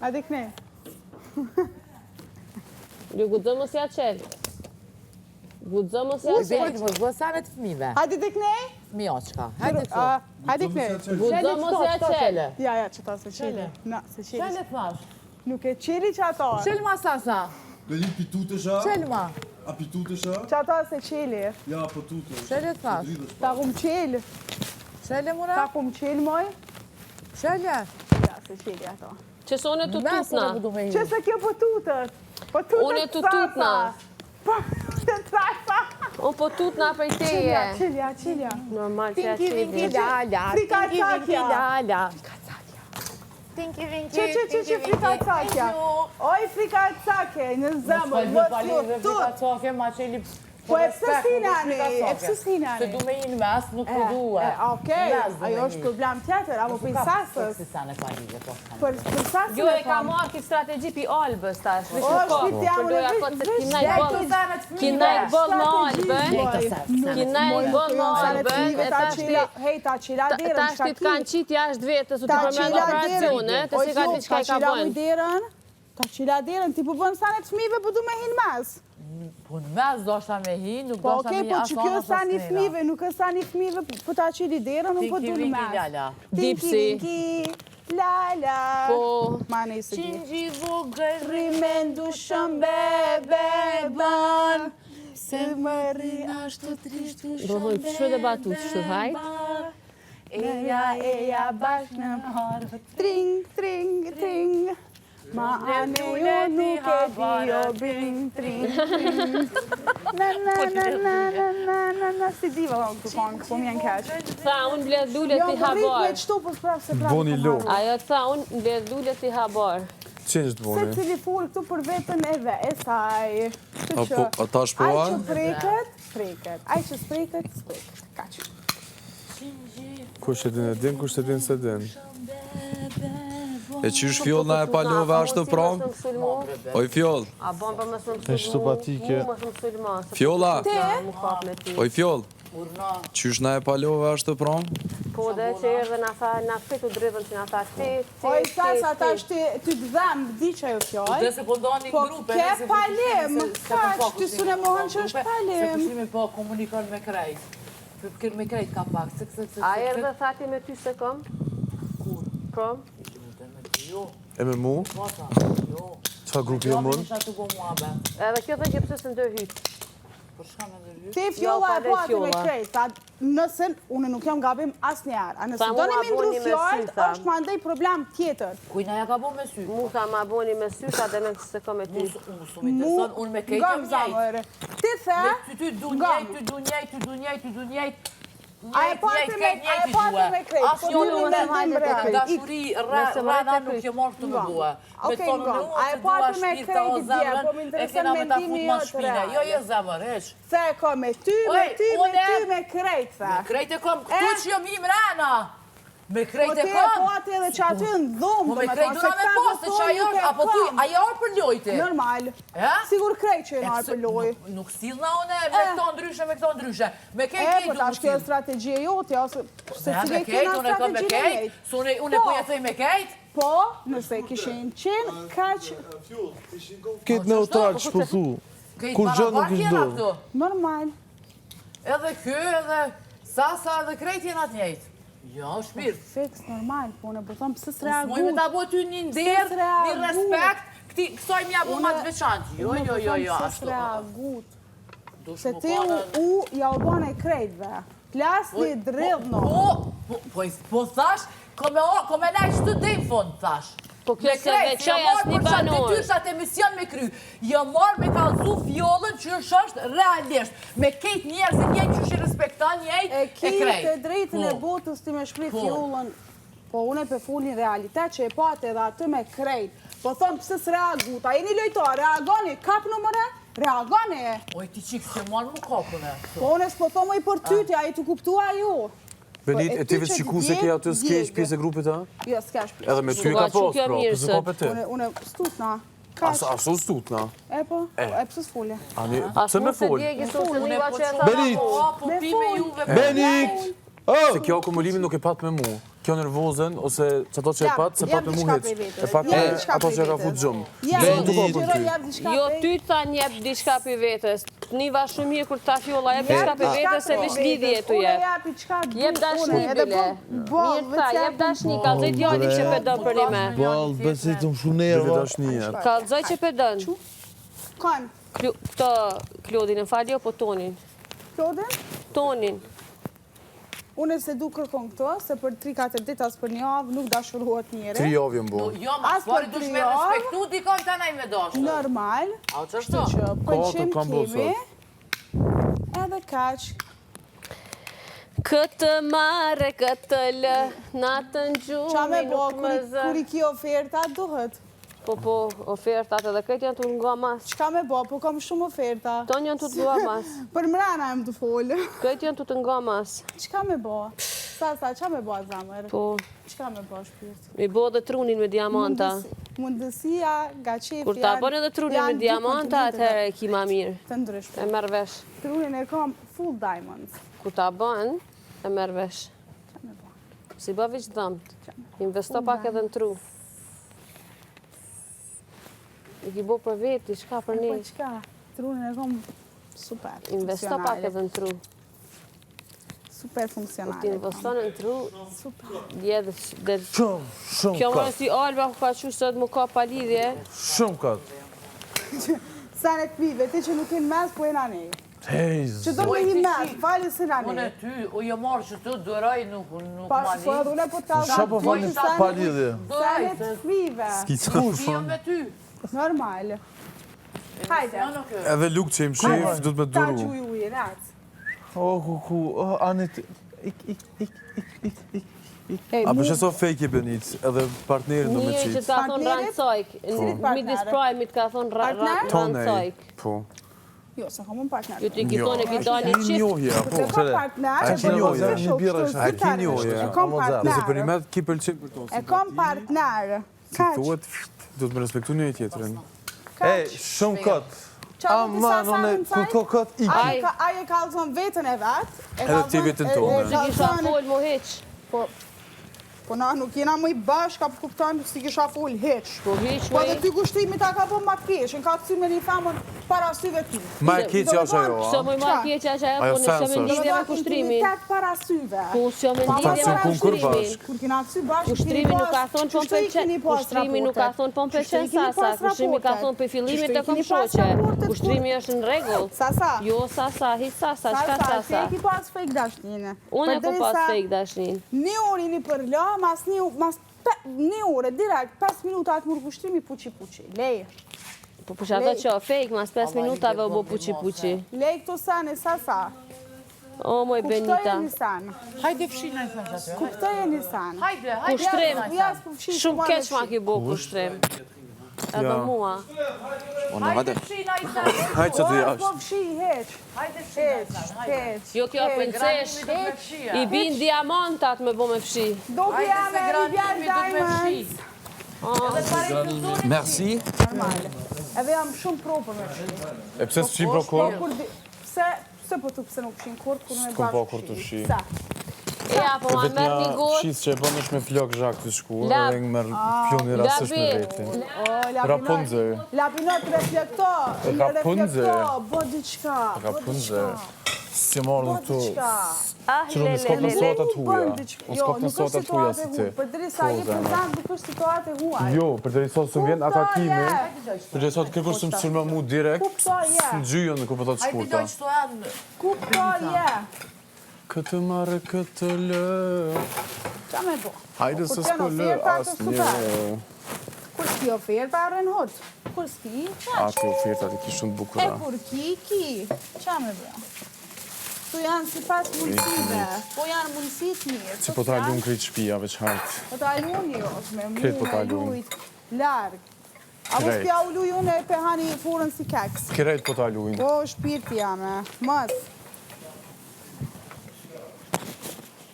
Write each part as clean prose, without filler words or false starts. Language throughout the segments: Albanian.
Hajde këne. Ju guxo mos ja qel. Guxo mos ja qel. Mos bëj sanet fëmijëve. Hajde të këne. Fëmioçka. Hajde këtu. Hajde këne. Guxo mos ja qel. Ja, që ta se qeli. Na, se qeli. Çele thash? Nuk e qeli që ato. Çelma sasa. Do një pitutësha? Çelma. A pitutësha? Që ato se qeli. Ja, pitutës. Çele thash? Ta kum qeli. Çele mora? Ta kum qeli moj. Çele. Ja, se qeli ato. Që sone të tutna. Që se kjo po tutët. Po tutët Unë të tutna. Po të trasa. Unë po tutna për teje. Qelja. Normal që ja qeli. Lala. Frika cakja. Lala. Që frika cakja. Oj, frika cakja, në zemër, më tut. Po e pësë sinani, Se du me i në mes, nuk po duhe. Okej, ajo është problem tjetër, apo për sasës. Për sasën Jo e ka marrë këtë strategji pi Albës tash. O, shpiti jam në Kinaj bëll në Albën. Kinaj bëll në Albën. Hej, ta qila derën. Ta shtit kanë qitë jashtë vetës, u të përmendë operacione, të si ka diçka i ka bëjnë. Ta qila derën, ti po bën sanet fëmive, po du me hinë mes. Po në mes do shta me hi, nuk Po do shta me hi po që kjo sani fëmive, nuk është sani fëmive, po ta qili derën, nuk po du në mes. Lala. Dipsi. Lala. Po. Ma nëjse di. Qingji vogël Rimendu shumë bebon, se më ri ashtu trishtu Do hoj pështu dhe batu, qështu hajt. Eja bashkë në marë. Tring, tring, tring. Ma ane jo nuk e di o bing, tring, tring. Na, si diva këtu konë, po mjen keqë. Tha, unë mbledh lullet i Jo, më rrit me habar. qëtu, po s'praf se praf. Boni lo. Ajo tha, unë mbledh lullet i habar. Qenjë të Se boni? cili fol këtu për vetën e saj. A ta shpova? Aj që preket, preket. Aj që s'preket, s'preket. Kaqë. Kush e din e din, kush e din se din. E qysh fjoll na e palove ashtë të prom? Oj fjoll, A bon për më shumë sulmu. E shtopatike. Më shumë sulma. fjolla, Mu kap me ti. oj fjoll. Qysh na e palove ashtë të prom? Po dhe që erdhe na tha, na fitu drivën që na tha ti. Oj, sasa, ta është ty të dhem, di që ajo fjallë. Dhe se po ndoni Po grupe. ke palim, kaq, ty su ne mohën që është Se palim. përshimi po komunikon me krejt. Kërë me krejt ka pak. A erdhe thati me ty se kom? Kur? Prom? Jo, E me mu? pota, jo. Qa grupi e mën? Isha të go mua be. Edhe kjo dhe që pëse së ndërhyt. Për shka me ndërhyt? Ti fjolla e pale po aty me fjolla. krejt, ta nëse unë nuk jam gabim asë njerë. A nëse Tha, do mu një ma mindru boni me fjallët, sy, tha. është ma ndaj problem tjetër. Kujna ja ka bo me sy. Mu tha ma boni me sy, tha dhe me se kom e ty. Unë më intereson, unë me krejt jam njejt. zamër. Ti the, Ty du njejt, ty du njejt, ty du njejt, ty du njejt. a e pati me krejt, po jo, ty nuk me e ndim hajde bre. të Dashuri, rana nuk je morë të më bua. Okej, ngom. A e pati me krejt i dje, po më interesën mendimi jotë reale. Jo, zemër, heq. Se ko me ty, me krejt, the. Krejt e kom, këtu që jo mi mrena. Me Po krejt ti e e kom. po aty edhe që aty në dhumë, Po me krejt duna me postë, që ajo është, apo tu, ajo është për lojti. Normal. Ja? Sigur krejt që e nërë për loj. Nuk silna une me këto ndryshe, me këto ndryshe. Me kejt E, kejt po du tash kjo e strategjie jote, ose se Ja, cilë me e kejt, kena unë e kom me strategjie kejt. njejt. Unë po jetoj me kejt. Po, nëse kishin qenë, kaq Ketë neutral që po thu. Kejt Kur gjë nuk barabar ish jena do. këtu. normal. Edhe ky, edhe Sasa, edhe krejt jena të njejt. Jo, shpirë. Fiks, normal, po në po thëmë pësë Moj me s'reagut. ta bo ty një nder, Se një s'reagut. respekt, kësoj mja bo ma të veçantë. Jo, Pësë ashtu. s'reagut. Dush Se më ti kone- ja u bane e krejtve. Plasni dridh no. Po thash, kome laj që të dejmë fond, thash. Po kjo se veqaj as një banor. Me tyrshat emision me kry. Jo marrë me kalzu fjollën që është realisht. Me kejt njerëzit njejt që shi respektan njejt E e ki krejt. të drejtën e botës ti me shprit fjullën. Po une pe fullin realitet që e pate edhe aty me krejt. Po thonë pësë s'reagut. A jeni lojtar, reagoni, kap numëre, reagoni. Oj, ti qikë se marrë më kapëne. Po unë s'po thomë i për tyti, a i të kuptua ju. Belit, e ti vetë shiku se ke aty s'keq pjesë e grupit, ha? Jo, s'kesh pjesë. Edhe me ty Shkuar ka që posë, kjo pro, mirë pëse se. ka për ti. Une stutna. Aso stutna. E po, e pësë s'folje. Ani, pse me fol? Djegi su se një që e tha Belit! Po pi me juve. Benit! Se kjo akumulimin nuk e pat me mu. kjo nervozën, ose që ato që e patë, se patë me muhet. E patë me ato që e ka futë gjumë. Jo, ty të tha njep diçka për vetës. Niva shumë mirë kur ta fjolla, jep diçka për vetës se vish lidhje të jep. Jep dashni, bile. Mirë tha, jep dashni, kalzoj djali që përdon për një me. Bal, besoj të më shumë nerva. Kalzoj që përdon. Kanë? Këto Klodin e faljo, po Tonin. Klodin? Tonin. Unë se du kërkon këto, se për 3-4 ditë as për një javë nuk dashurohet njëre. 3 javë jëmë bo. Jo, ma pari dush me respektu dikon të anaj me dashur. Normal. A që është Që pëlqim kam kemi. Edhe kaq. Këtë mare, këtë lë, natën gjumi, Qa me bo, nuk më zë. kur i ki oferta, duhet. Po, ofertat edhe këtë janë të nga mas. Qka me bo, po kam shumë oferta. Ton janë të nga mas. Për mrena e më të folë. Këtë janë të nga mas. Qka me bo? Sa, qa me bo, zamër? Po, Qka me bo, shpirt? mi bo dhe trunin me diamanta. Mundësia, nga qefi Kur ta bën edhe trunin me diamanta, atëherë e ki ma mirë. Të ndryshme. E merr vesh. Trunin e kam full diamonds. Kur ta bën, e merr vesh. Qa me bo? Si bë veç dëmt. Investo pak edhe në tru. I ki bo për veti, shka për Po një. qka? Trunin e kam super. Investo pak edhe në tru. Super Ti funksionale. investon në tru, Super. dje Shumë Kjo më katë. si Alba ku ka që sot më ka pa lidhje. Shumë katë. Sa në kvive, ti që nuk i në mes, po e në nej. Hej, Që do me i mes, fali se në Unë nej. e ty, o jo marë që të dëraj nuk Po mani. edhe une po të Qa po falin pa lidhje? Sa në kvive. Kush jam me ty? Normal. Hajde. Edhe lukë që im shef, du të me Ta duru. gjuj ujë, rac. Anit, A për që so fake e bënit, edhe partnerin do me Një që qitë. ka thonë Partnerit? Rancojk. Midis Prime-it ka thonë Partner? Rancojk. Po. Jo, se kam unë partner. Ju t'i ki thonë e ki dali Një qitë. njohja, po. Se kam partner, A e ki njohja, një birra A ki njohja. E kam Nëse për një partner. met, ki pëlqim për to. E kam partner. Kaq. Thuhet, du të me respektu një tjetërin. Ej, shumë katë. Qa nuk i sa sa në Kur ko katë i. Aje ka alëzon vetën e vetë. Edhe ti vetën tonë. Që kisha folë mu heq. Po na nuk jena më i bashka, po kupton si kisha full heq. Po heq Po me edhe ty gushtimi ta ka po ma kesh, në ka të sy me një famën para syve ty. Ma e keqja është ajo, Së a? më i marrë kjeqa që ajo, Ajo po në që me sens lidhje me kushtrimin. Intimitet para syve. Po që me Pa lidhje me pasion kun kur kushtrimin. bashk. Kur kina të sy bashkë, Kushtrimi nuk ka thonë po më pëlqen. Kushtrimi nuk ka thonë po më pëlqen Sasa. Kushtrimi ka thonë për fillimit të kom shoqe. Kushtrimi është në rregull. Sasa. Jo Sasa, hi Sasa, çka Sasa, se Sasa? e ki pas fake dashnin. Unë e ku pas fake dashnin. Një orë i një përla, mas një orë, direkt, 5 minuta atë mërë kushtrimi puqi. Lej. Po push ato që fake, mas 5 minutave u bo puqi. Lej këto sane, Sasa. O, moj Kuptoj e Benita. një sanë. Hajde fshina i thënë atë. Kuptoj e një sanë. Hajde. Kushtrim. Jas po fshi Shumë keq ma ki bo kushtrim. Edhe mua. Hajde fshina i thënë. Hajtë që të jash. Po fshi, heq. Hajde fshina i thënë. Heq. Jo kjo princesh, i bin diamantat me bo me fshi. Do Hajde bja se me granimi rivjar du të me fshi. diamonds. Merci. Normal. Edhe jam shumë pro për me fshi. E pse s'qim pro Po kur? kur pse po tu pse nuk fshin kur në S'kom po kur të fshi. Sa? Ja, po ma Vetë merë një një gotë. shqis që e bën është me flok zhak të shkuar, Lap. edhe merë pjoni rastësh me Lapi. vetin. O, Rapunzel. Lapinot reflekto. Rapunzel. Bo diçka. Rapunzel. Si marrë në këtu. Ah, Që në skop në lele. situatat huja. Në Jo, skop në nuk është situatat huja situatë si ti. Për drisa je prezant, nuk është situatë e huaj. Jo, për të risot së më vjen atakimi. Kuptoje. Për të risot kërkosh të më sërma mu direkt, Kuptoje. së në gjyën në ku po të Hajde shkurta. dojtë të anë. Kuptoje. Këtë marë këtë lë. Qa me bo? Hajde Kur se t'janë s'po lë oferta, të asë super. një. Kur s'ki oferta, arren hot. Kur s'ki, qa? Ati ofertat i ki shumë të E bukura. kur ki. Qa me bo? Tu janë si pas mundësive. Po janë mundësit mirë. Si po të alun krejt shpia, veç hajtë. Po të alun jo, me mu, Krejt po me t'alun. lujt, larg. A mos Krejt. pja u luj unë e pe hani furën si keks. Krejt po të alun. Po, shpirti jame. Mos.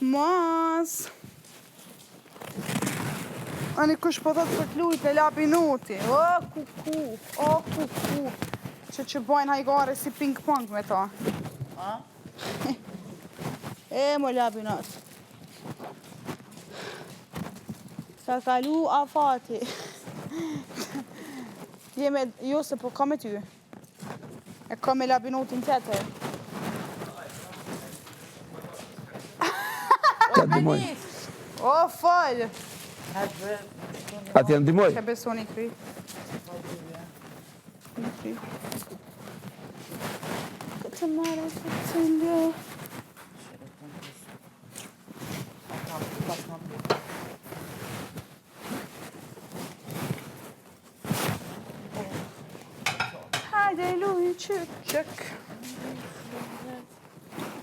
Mos. Ani kush po thot për t'lujt e lapi nuti. O, kuku. O, kuku. Që bojnë hajgare si ping-pong me ta. E, mo lapi nut. Ka kalu afati. Jeme, jo se po ka me ty. E ka me labinotin tjetër. Ta ndimoj. O, falë. A ti ndimoj? Ka besoni kry. Këtë mare, këtë ndjo. Hajde, luj, qëk.